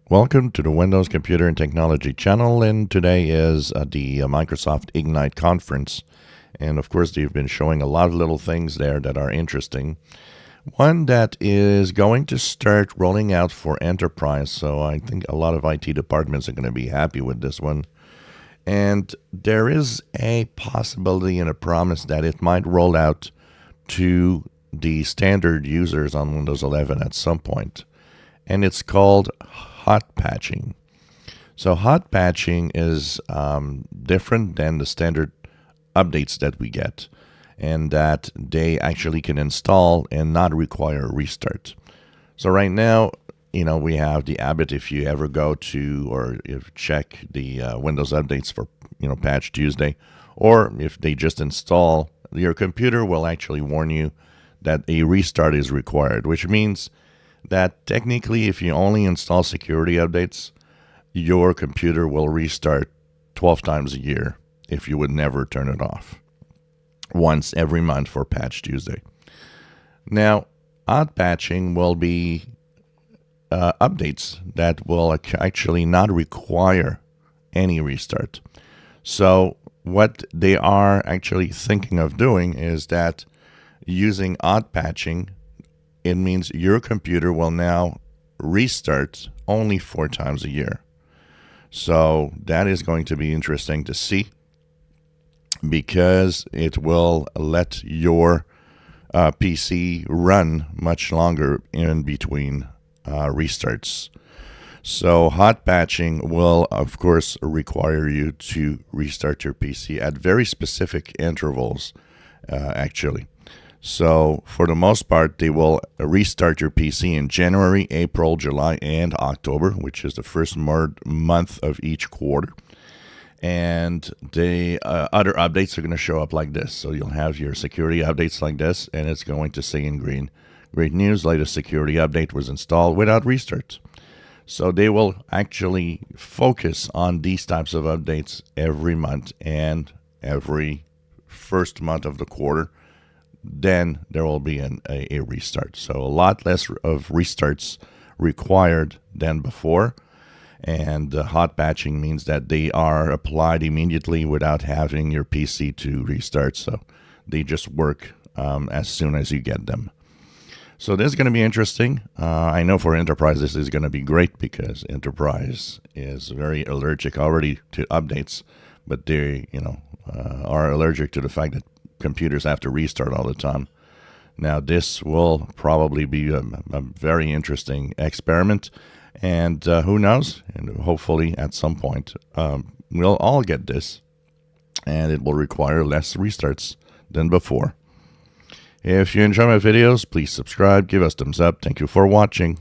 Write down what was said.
Welcome to the Windows Computer and Technology channel, and today is the Microsoft Ignite conference. And of course, they've been showing a lot of little things there that are interesting. One that is going to start rolling out for enterprise, so I think a lot of IT departments are going to be happy with this one. And there is a possibility and a promise that it might roll out to the standard users on Windows 11 at some point. And it's called hot patching. So hot patching is different than the standard updates that we get, and that they actually can install and not require a restart. So right now, we have the habit, if you ever go to or if check the Windows updates for Patch Tuesday, or if they just install, your computer will actually warn you that a restart is required, which means that technically, if you only install security updates, your computer will restart 12 times a year if you would never turn it off. Once every month for Patch Tuesday. Now, hot patching will be updates that will actually not require any restart. So what they are actually thinking of doing is that using hot patching, it means your computer will now restart only 4 times a year. So that is going to be interesting to see, because it will let your PC run much longer in between restarts. So hot patching will, of course, require you to restart your PC at very specific intervals, actually. So for the most part, they will restart your PC in January, April, July, and October, which is the first month of each quarter. And the other updates are going to show up like this. So you'll have your security updates like this, and it's going to say in green, great news, latest security update was installed without restart. So they will actually focus on these types of updates every month and every first month of the quarter. Then there will be a restart. So a lot less of restarts required than before. And hot patching means that they are applied immediately without having your PC to restart. So they just work as soon as you get them. So this is going to be interesting. I know for enterprise this is going to be great, because enterprise is very allergic already to updates, but they are allergic to the fact that computers have to restart all the time. Now this will probably be a very interesting experiment, and who knows, and hopefully at some point we'll all get this, and it will require less restarts than before. If you enjoy my videos, please subscribe, give us thumbs up. Thank you for watching.